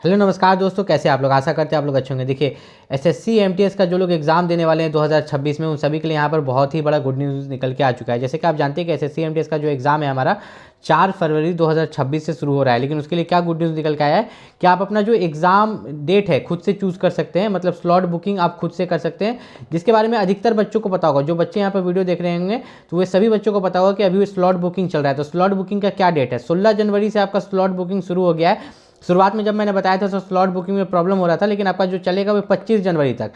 Hello नमस्कार दोस्तों, कैसे आप लोग। आशा करते हैं आप लोग अच्छे होंगे। देखिए एसएससी एमटीएस का जो लोग एग्जाम देने वाले हैं 2026 में, उन सभी के लिए यहाँ पर बहुत ही बड़ा गुड न्यूज़ निकल के आ चुका है। जैसे कि आप जानते हैं कि एसएससी एमटीएस का जो एग्जाम है हमारा 4 फरवरी 2026 से शुरू हो रहा है। लेकिन उसके लिए क्या गुड न्यूज़ निकल के आया है कि आप अपना जो एग्ज़ाम डेट है खुद से चूज़ कर सकते हैं, मतलब स्लॉट बुकिंग आप खुद से कर सकते हैं, जिसके बारे में अधिकतर बच्चों को पता होगा। जो बच्चे यहाँ पर वीडियो देख रहे होंगे तो वे सभी बच्चों को पता होगा कि अभी स्लॉट बुकिंग चल रहा है। तो स्लॉट बुकिंग का क्या डेट है, 16 जनवरी से आपका स्लॉट बुकिंग शुरू हो गया है। शुरुआत में जब मैंने बताया था तो स्लॉट बुकिंग में प्रॉब्लम हो रहा था, लेकिन आपका जो चलेगा वो 25 जनवरी तक,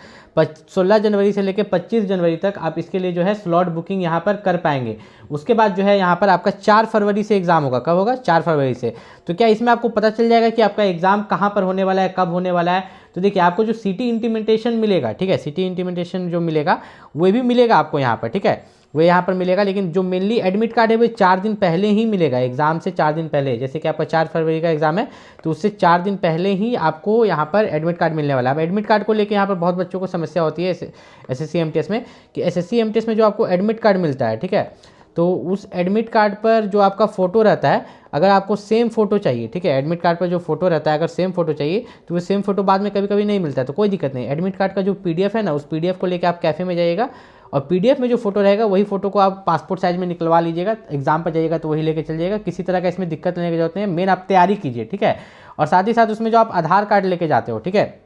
16 जनवरी से लेकर 25 जनवरी तक आप इसके लिए जो है स्लॉट बुकिंग यहाँ पर कर पाएंगे। उसके बाद जो है यहाँ पर आपका 4 फरवरी से एग्जाम होगा। कब होगा? 4 फरवरी से। तो क्या इसमें आपको पता चल जाएगा कि आपका एग्जाम कहाँ पर होने वाला है, कब होने वाला है। तो देखिए आपको जो सिटी इंटीमेंटेशन मिलेगा, ठीक है, सिटी इंटीमेंटेशन जो मिलेगा वो भी मिलेगा आपको यहाँ पर, ठीक है, वो यहाँ पर मिलेगा। लेकिन जो मेनली एडमिट कार्ड है वो 4 दिन पहले ही मिलेगा, एग्जाम से 4 दिन पहले। जैसे कि आपका 4 फरवरी का एग्जाम है तो उससे 4 दिन पहले ही आपको यहाँ पर एडमिट कार्ड मिलने वाला है। अब एडमिट कार्ड को लेकर यहाँ पर बहुत बच्चों को समस्या होती है एसएससी एमटीएस में, कि एसएससी एमटीएस में जो आपको एडमिट कार्ड मिलता है, ठीक है, तो उस एडमिट कार्ड पर जो आपका फ़ोटो रहता है, अगर आपको सेम फ़ोटो चाहिए, ठीक है, एडमिट कार्ड पर जो फोटो रहता है अगर सेम फोटो चाहिए तो वो सेम फोटो बाद में कभी कभी नहीं मिलता है। तो कोई दिक्कत नहीं, एडमिट कार्ड का जो पीडीएफ है ना, उस पीडीएफ को लेकर आप कैफ़े में जाइएगा और पीडीएफ में जो फोटो रहेगा वही फोटो को आप पासपोर्ट साइज में निकलवा लीजिएगा। एग्जाम पर जाइएगा तो वही लेके चल जाइएगा। किसी तरह का इसमें दिक्कत लेने की जरूरत नहीं है। मेन आप तैयारी कीजिए, ठीक है। और साथ ही साथ उसमें जो आप आधार कार्ड लेके जाते हो, ठीक है,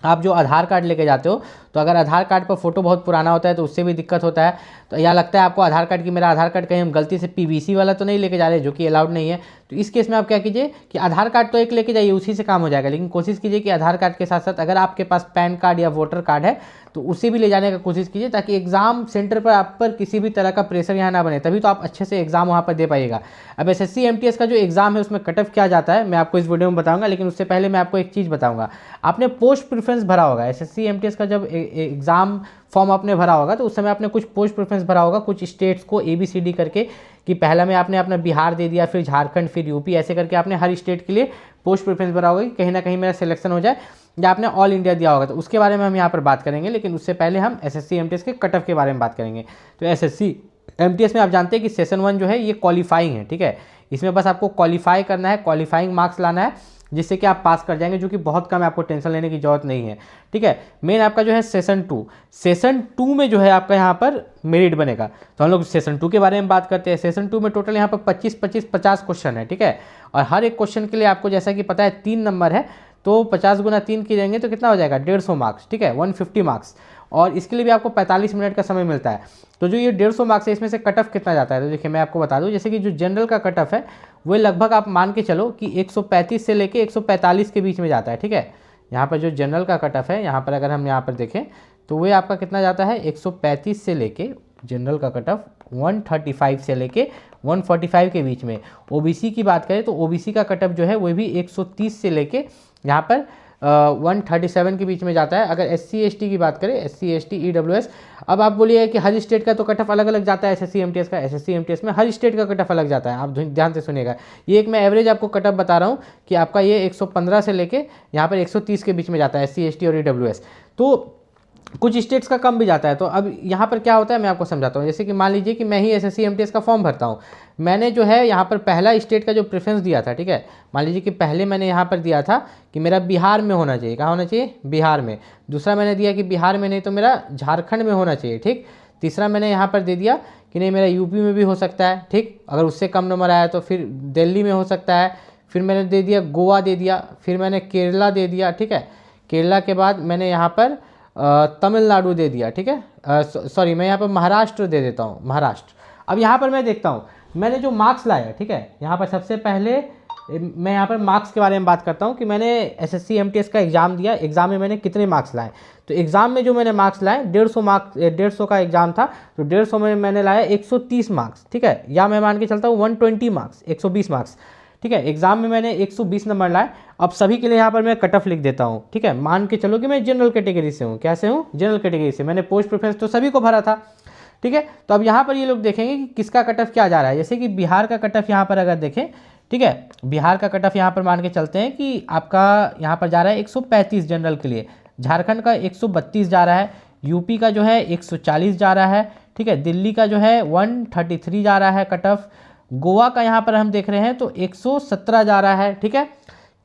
आप जो आधार कार्ड लेके जाते हो तो अगर आधार कार्ड पर फोटो बहुत पुराना होता है तो उससे भी दिक्कत होता है। तो यह लगता है आपको आधार कार्ड की मेरा आधार कार्ड कहीं हम गलती से पीवीसी वाला तो नहीं लेके जा रहे, जो कि अलाउड नहीं है। तो इस केस में आप क्या कीजिए कि आधार कार्ड तो एक लेके जाइए, उसी से काम हो जाएगा। लेकिन कोशिश कीजिए कि आधार कार्ड के साथ साथ अगर आपके पास पैन कार्ड या वोटर कार्ड है तो उसे भी ले जाने का कोशिश कीजिए, ताकि एग्जाम सेंटर पर आप पर किसी भी तरह का प्रेशर यहाँ ना बने। तभी तो आप अच्छे से एग्जाम वहाँ पर दे पाइएगा। अब एसएससी एमटीएस का जो एग्जाम है उसमें कट ऑफ क्या जाता है मैं आपको इस वीडियो में बताऊंगा, लेकिन उससे पहले मैं आपको एक चीज़ बताऊंगा। आपने पोस्ट प्रेफरेंस भरा होगा एसएससी एमटीएस का, जब एग्जाम फॉर्म आपने भरा होगा तो उस समय आपने कुछ पोस्ट प्रेफरेंस भरा होगा, कुछ स्टेट्स को ABCD करके, कि पहला में आपने अपना बिहार दे दिया, फिर झारखंड, फिर यूपी, ऐसे करके आपने हर स्टेट के लिए पोस्ट प्रेफरेंस भरा होगा कि कहीं ना कहीं मेरा सिलेक्शन हो जाए, या आपने ऑल इंडिया दिया होगा। तो उसके बारे में हम यहाँ पर बात करेंगे, लेकिन उससे पहले हम एसएससी एमटीएस के कट ऑफ के बारे में बात करेंगे। तो एसएससी एमटीएस में आप जानते हैं कि सेशन 1 जो है ये क्वालिफाइंग है, ठीक है। इसमें बस आपको क्वालिफाई करना है, क्वालिफाइंग मार्क्स लाना है, जिससे कि आप पास कर जाएंगे, जो कि बहुत कम है, आपको टेंशन लेने की जरूरत नहीं है, ठीक है। मेन आपका जो है सेशन 2 में जो है आपका यहाँ पर मेरिट बनेगा। तो हम लोग सेशन 2 के बारे में बात करते हैं। सेशन 2 में टोटल यहाँ पर 25-25-50 क्वेश्चन है, ठीक है। और हर एक क्वेश्चन के लिए आपको जैसा कि पता है 3 नंबर है, तो 50 गुना 3 की जाएंगे तो कितना हो जाएगा 150 मार्क्स, ठीक है, 150 मार्क्स। और इसके लिए भी आपको 45 मिनट का समय मिलता है। तो जो ये 150 मार्क्स है इसमें से कट ऑफ कितना जाता है, तो देखिए मैं आपको बता दूं, जैसे कि जो जनरल का कट ऑफ है वो लगभग आप मान के चलो कि 135 से लेके 145 के बीच में जाता है, ठीक है। यहाँ पर जो जनरल का कट ऑफ है, यहाँ पर अगर हम यहाँ पर देखें तो वह आपका कितना जाता है 135 से लेके, जनरल का कट ऑफ 135 से लेके 145 के बीच में। ओबीसी की बात करें तो ओबीसी का कट ऑफ जो है वो भी 130 से लेके यहाँ पर 137 के बीच में जाता है। अगर SC ST की बात करें, SC ST EWS, अब आप बोलिए कि हर स्टेट का तो कट ऑफ अलग अलग जाता है एसएससी एमटीएस का। एसएससी एमटीएस में हर स्टेट का कट ऑफ अलग जाता है, आप ध्यान से सुनिएगा। ये एक मैं एवरेज आपको कट ऑफ बता रहा हूँ कि आपका ये 115 से लेके यहाँ पर 130 के बीच में जाता है SC ST और EWS। तो कुछ स्टेट्स का कम भी जाता है। तो अब यहाँ पर क्या होता है मैं आपको समझाता हूँ। जैसे कि मान लीजिए कि मैं ही एसएससी एमटीएस का फॉर्म भरता हूँ, मैंने जो है यहाँ पर पहला स्टेट का जो प्रेफरेंस दिया था, ठीक है, मान लीजिए कि पहले मैंने यहाँ पर दिया था कि मेरा बिहार में होना चाहिए, कहाँ होना चाहिए, बिहार में। दूसरा मैंने दिया कि बिहार में नहीं तो मेरा झारखंड में होना चाहिए, ठीक। तीसरा मैंने यहाँ पर दे दिया कि नहीं मेरा यूपी में भी हो सकता है, ठीक, अगर उससे कम नंबर आया तो फिर दिल्ली में हो सकता है। फिर मैंने दे दिया गोवा दे दिया, फिर मैंने केरला दे दिया, ठीक है। केरला के बाद मैंने यहाँ पर तमिलनाडु दे दिया, ठीक है, सॉरी मैं यहाँ पर महाराष्ट्र दे देता हूँ, महाराष्ट्र। अब यहाँ पर मैं देखता हूँ मैंने जो मार्क्स लाया, ठीक है, यहाँ पर सबसे पहले मैं यहाँ पर मार्क्स के बारे में बात करता हूँ कि मैंने एसएससी एमटीएस का एग्ज़ाम दिया, एग्ज़ाम में मैंने कितने मार्क्स लाए। तो एग्ज़ाम में जो मैंने मार्क्स लाए 150 मार्क्स, 150 का एग्ज़ाम था, तो 150 में मैंने लाया 130 मार्क्स, ठीक है, या मैं मान के चलता हूँ 120 मार्क्स, 120 मार्क्स, ठीक है। एग्जाम में मैंने 120 नंबर लाए। अब सभी के लिए यहाँ पर मैं कट ऑफ लिख देता हूँ, ठीक है। मान के चलो कि मैं जनरल कैटेगरी से हूँ, कैसे हूँ, जनरल कैटेगरी से। मैंने पोस्ट प्रेफरेंस तो सभी को भरा था, ठीक है। तो अब यहाँ पर ये लोग देखेंगे कि किसका कट ऑफ क्या जा रहा है। जैसे कि बिहार का कट ऑफ यहाँ पर अगर देखें, ठीक है, बिहार का कट ऑफ यहाँ पर मान के चलते हैं कि आपका यहाँ पर जा रहा है 135 जनरल के लिए, झारखंड का 132 जा रहा है, यूपी का जो है 140 जा रहा है, ठीक है, दिल्ली का जो है 133 जा रहा है कट ऑफ, गोवा का यहाँ पर हम देख रहे हैं तो 117 जा रहा है, ठीक है,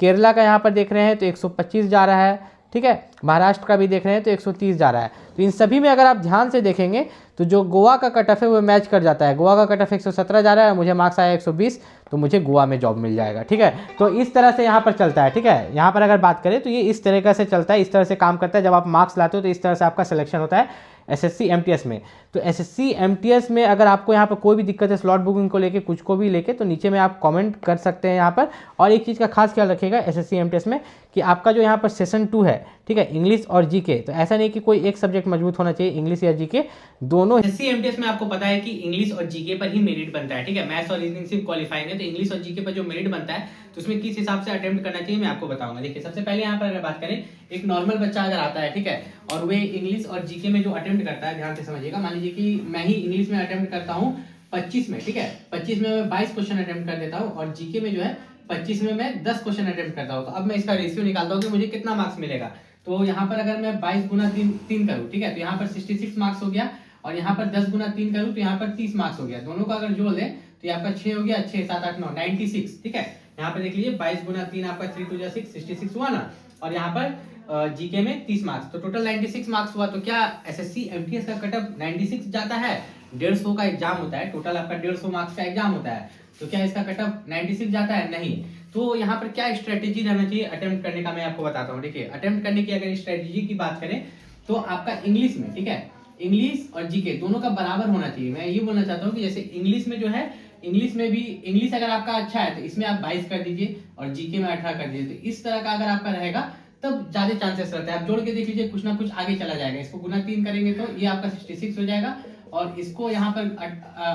केरला का यहाँ पर देख रहे हैं तो 125 जा रहा है, ठीक है। महाराष्ट्र का भी देख रहे हैं तो 130 जा रहा है। तो इन सभी में अगर आप ध्यान से देखेंगे तो जो गोवा का कट ऑफ है वो मैच कर जाता है। गोवा का कट ऑफ 117 जा रहा है, मुझे मार्क्स आया 120, तो मुझे गोवा में जॉब मिल जाएगा, ठीक है। तो इस तरह से यहाँ पर चलता है, ठीक है। यहाँ पर अगर बात करें तो ये इस तरीके से चलता है, इस तरह से काम करता है। जब आप मार्क्स लाते हो तो इस तरह से आपका सिलेक्शन होता है एसएससी एमटीएस में। तो एसएससी एमटीएस में अगर आपको यहाँ पर कोई भी दिक्कत है स्लॉट बुकिंग को लेके, कुछ को भी लेके, तो नीचे में आप कमेंट कर सकते हैं यहाँ पर। और एक चीज़ का खास ख्याल रखिएगा एसएससी एमटीएस में कि आपका जो यहाँ पर सेशन 2 है, ठीक है, इंग्लिश और जीके, तो ऐसा नहीं कि कोई एक सब्जेक्ट मजबूत होना चाहिए, इंग्लिश या जीके दोनों। एसएससी एमटीएस में आपको पता है कि इंग्लिश और जीके पर ही मेरिट बनता है, ठीक है। मैथ्स और रीजनिंग सिर्फ क्वालिफाइंग है, तो इंग्लिश और जीके पर जो मेरिट बनता है तो उसमें किस हिसाब से अटेम्प्ट करना चाहिए मैं आपको बताऊंगा। देखिए सबसे पहले यहाँ पर अगर बात करें, एक नॉर्मल बच्चा अगर आता है, ठीक है, और वे इंग्लिश और जीके में जो अटेम्प्ट करता है, ध्यान से समझिएगा। मान लीजिए कि मैं ही इंग्लिश में अटेम्प्ट करता हूँ 25 में, ठीक है, 25 में मैं 22 क्वेश्चन अटेम्प्ट कर देता हूँ, और जीके में जो है 25 में मैं 10 क्वेश्चन अटेम्प्ट करता हूँ। तो अब मैं इसका रेशियो निकालता हूँ कि मुझे कितना मार्क्स मिलेगा। तो यहाँ पर अगर मैं 22 गुना 3 करूँ, ठीक है, तो यहाँ पर 66 मार्क्स हो गया, और यहाँ पर 10 गुना 3 करूँ तो यहाँ पर 30 मार्क्स हो गया। दोनों का अगर जोड़ दें तो यहाँ पर 6 हो गया, 6 7 8 9 96, ठीक है। यहाँ पर देख लीजिए 22 गुना 3 आपका 3 2 6 66 हुआ ना, और यहाँ पर जीके में 30 मार्क्स, तो टोटल 96 मार्क्स हुआ। तो क्या एसएससी एमटीएस का कटअप 96 जाता है? 150 का एग्जाम होता है, टोटल आपका 150 मार्क्स का एग्जाम होता है, तो क्या इसका कटअप 96 जाता है? नहीं। तो यहाँ पर क्या स्ट्रेटेजी रहना चाहिए अटेम्प्ट करने का, मैं आपको बताता हूँ। देखिए अटेम्प्ट करने की अगर स्ट्रेटेजी की बात करें तो आपका इंग्लिश में, ठीक है, इंग्लिश और जीके दोनों का बराबर होना चाहिए। मैं ये बोलना चाहता हूँ कि जैसे इंग्लिश में जो है, इंग्लिश में भी, इंग्लिश अगर आपका अच्छा है तो इसमें आप 22 कर दीजिए और जीके में 18 कर दीजिए। तो इस तरह का अगर आपका रहेगा तब ज्यादा चांसेस रहता है। आप जोड़ के देख लीजिए, कुछ ना कुछ आगे चला जाएगा। इसको गुना 3 करेंगे तो ये आपका 66 हो जाएगा, और इसको यहाँ पर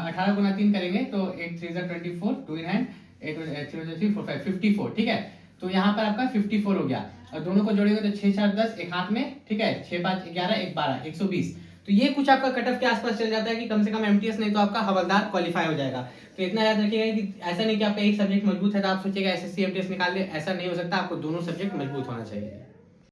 18 गुना 3 करेंगे तो 8 3 24, 2 इन हैंड, 8 3 4 5 54, ठीक है। तो यहाँ पर आपका 54 हो गया, और दोनों को जोड़ेंगे तो 6 4 10, एक हाथ में, ठीक है, 6 5 11, एक 12, 120। तो ये कुछ आपका कटअप के आसपास चल जाता है कि कम से कम एमटीएस नहीं तो आपका हवलदार क्वालिफाई हो जाएगा। तो इतना याद रखिएगा कि ऐसा नहीं कि आपका एक सब्जेक्ट मजबूत है तो आप सोचिएगा एसएससी एमटीएस निकाल ले, ऐसा नहीं हो सकता। आपको दोनों सब्जेक्ट मजबूत होना चाहिए।